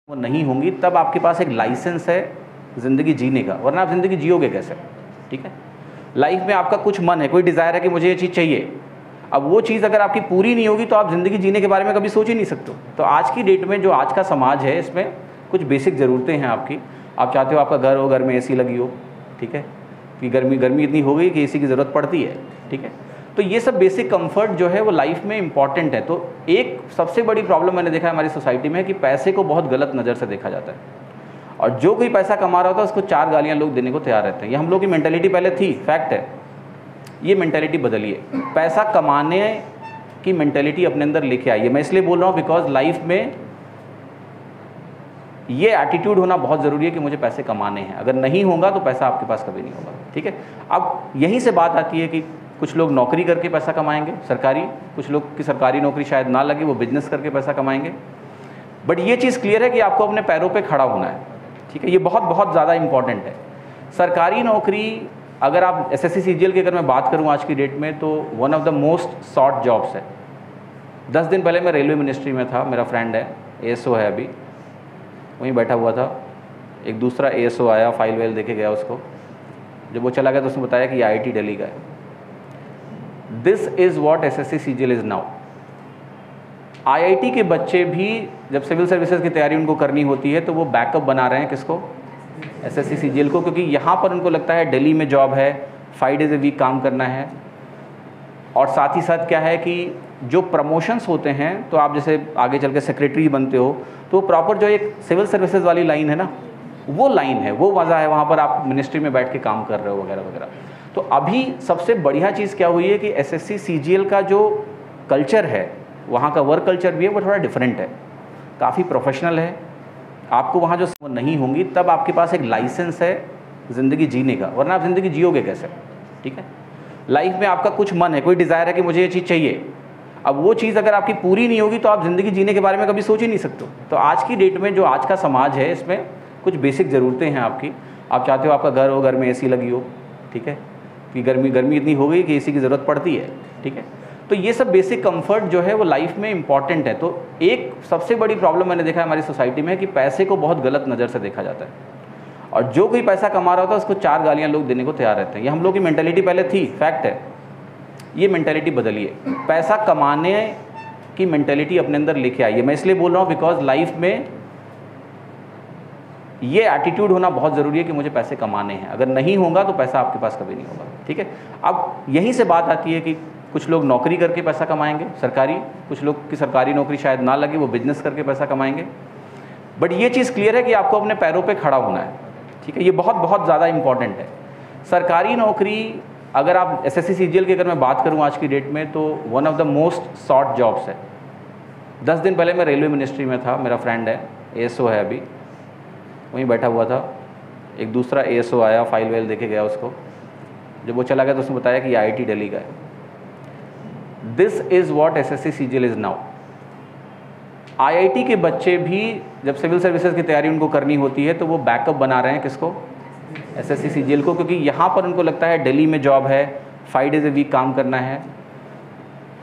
वो नहीं होंगी तब आपके पास एक लाइसेंस है ज़िंदगी जीने का, वरना आप ज़िंदगी जियोगे कैसे? ठीक है, लाइफ में आपका कुछ मन है, कोई डिज़ायर है कि मुझे ये चीज़ चाहिए। अब वो चीज़ अगर आपकी पूरी नहीं होगी तो आप ज़िंदगी जीने के बारे में कभी सोच ही नहीं सकते। तो आज की डेट में जो आज का समाज है, इसमें कुछ बेसिक ज़रूरतें हैं आपकी। आप चाहते हो आपका घर हो, घर में एसी लगी हो, ठीक है, कि गर्मी इतनी हो गई कि एसी की ज़रूरत पड़ती है, ठीक है। तो ये सब बेसिक कंफर्ट जो है वो लाइफ में इंपॉर्टेंट है। तो एक सबसे बड़ी प्रॉब्लम मैंने देखा है हमारी सोसाइटी में कि पैसे को बहुत गलत नज़र से देखा जाता है, और जो कोई पैसा कमा रहा होता है उसको 4 गालियाँ लोग देने को तैयार रहते हैं। ये हम लोग की मेंटालिटी पहले थी, फैक्ट है। ये मेंटालिटी बदलिए, पैसा कमाने की मेंटालिटी अपने अंदर लेके आइए। मैं इसलिए बोल रहा हूँ बिकॉज लाइफ में ये एटीट्यूड होना बहुत ज़रूरी है कि मुझे पैसे कमाने हैं। अगर नहीं होगा तो पैसा आपके पास कभी नहीं होगा, ठीक है। अब यहीं से बात आती है कि कुछ लोग नौकरी करके पैसा कमाएंगे सरकारी, कुछ लोग की सरकारी नौकरी शायद ना लगे, वो बिजनेस करके पैसा कमाएंगे। बट ये चीज़ क्लियर है कि आपको अपने पैरों पे खड़ा होना है, ठीक है। ये बहुत बहुत ज़्यादा इंपॉर्टेंट है। सरकारी नौकरी, अगर आप एसएससी सीजीएल की अगर मैं बात करूँ आज की डेट में, तो one of the most short jobs है। 10 दिन पहले मैं रेलवे मिनिस्ट्री में था, मेरा फ्रेंड है, एएसओ है, अभी वहीं बैठा हुआ था। एक दूसरा एएसओ आया, फाइल वाइल देके गया उसको। जब वो चला गया तो उसने बताया कि आईआईटी दिल्ली का है। This is what SSC CGL is now. IIT के बच्चे भी जब सिविल सर्विसेज की तैयारी उनको करनी होती है तो वो बैकअप बना रहे हैं किसको? एसएससी सीजीएल को, क्योंकि यहाँ पर उनको लगता है दिल्ली में जॉब है, 5 डेज ए वीक काम करना है। और साथ ही साथ क्या है कि जो प्रमोशंस होते हैं, तो आप जैसे आगे चल के सेक्रेटरी बनते हो, तो प्रॉपर जो एक सिविल सर्विसेज वाली लाइन है ना, वो लाइन है, वो मज़ा है, वहाँ पर आप मिनिस्ट्री में बैठ के काम कर रहे हो वगैरह वगैरह। तो अभी सबसे बढ़िया चीज़ क्या हुई है कि एसएससी सीजीएल का जो कल्चर है, वहाँ का वर्क कल्चर भी है, वो थोड़ा डिफरेंट है, काफ़ी प्रोफेशनल है। आपको वहाँ जो नहीं होंगी तब आपके पास एक लाइसेंस है ज़िंदगी जीने का, वरना आप ज़िंदगी जियोगे कैसे? ठीक है, लाइफ में आपका कुछ मन है, कोई डिज़ायर है कि मुझे ये चीज़ चाहिए। अब वो चीज़ अगर आपकी पूरी नहीं होगी तो आप ज़िंदगी जीने के बारे में कभी सोच ही नहीं सकते। तो आज की डेट में जो आज का समाज है, इसमें कुछ बेसिक ज़रूरतें हैं आपकी। आप चाहते हो आपका घर हो, घर में एसी लगी हो, ठीक है, कि गर्मी इतनी हो गई कि एसी की ज़रूरत पड़ती है, ठीक है। तो ये सब बेसिक कंफर्ट जो है वो लाइफ में इंपॉर्टेंट है। तो एक सबसे बड़ी प्रॉब्लम मैंने देखा है हमारी सोसाइटी में कि पैसे को बहुत गलत नज़र से देखा जाता है, और जो कोई पैसा कमा रहा होता है उसको 4 गालियाँ लोग देने को तैयार रहते हैं। ये हम लोग की मेंटालिटी पहले थी, फैक्ट है। ये मेंटालिटी बदलिए, पैसा कमाने की मेंटालिटी अपने अंदर लेके आइए। मैं इसलिए बोल रहा हूँ बिकॉज लाइफ में ये एटीट्यूड होना बहुत ज़रूरी है कि मुझे पैसे कमाने हैं। अगर नहीं होगा तो पैसा आपके पास कभी नहीं होगा, ठीक है। अब यहीं से बात आती है कि कुछ लोग नौकरी करके पैसा कमाएंगे सरकारी, कुछ लोग की सरकारी नौकरी शायद ना लगे, वो बिजनेस करके पैसा कमाएंगे। बट ये चीज़ क्लियर है कि आपको अपने पैरों पे खड़ा होना है, ठीक है। ये बहुत बहुत ज़्यादा इंपॉर्टेंट है। सरकारी नौकरी, अगर आप एसएससी सीजीएल की अगर मैं बात करूँ आज की डेट में, तो one of the most short jobs है। 10 दिन पहले मैं रेलवे मिनिस्ट्री में था, मेरा फ्रेंड है, एएसओ है, अभी वहीं बैठा हुआ था। एक दूसरा एएसओ आया, फाइल वाइल देके गया उसको। जब वो चला गया तो उसने बताया कि आईआईटी दिल्ली का है। This is what SSC CGL is now. IIT के बच्चे भी जब सिविल सर्विसेज की तैयारी उनको करनी होती है तो वो बैकअप बना रहे हैं किसको? एसएससी सीजीएल को, क्योंकि यहाँ पर उनको लगता है दिल्ली में जॉब है, 5 डेज ए वीक काम करना है।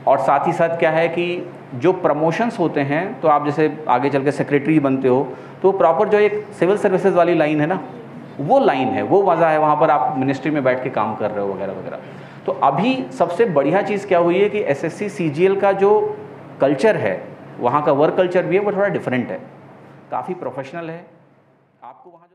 और साथ ही साथ क्या है कि जो प्रमोशंस होते हैं, तो आप जैसे आगे चल के सेक्रेटरी बनते हो, तो प्रॉपर जो एक सिविल सर्विसेज वाली लाइन है ना, वो लाइन है, वो मज़ा है, वहाँ पर आप मिनिस्ट्री में बैठ के काम कर रहे हो वगैरह वगैरह। तो अभी सबसे बढ़िया चीज़ क्या हुई है कि एसएससी सीजीएल का जो कल्चर है, वहाँ का वर्क कल्चर भी है, वो थोड़ा डिफरेंट है, काफ़ी प्रोफेशनल है। आपको वहाँ जो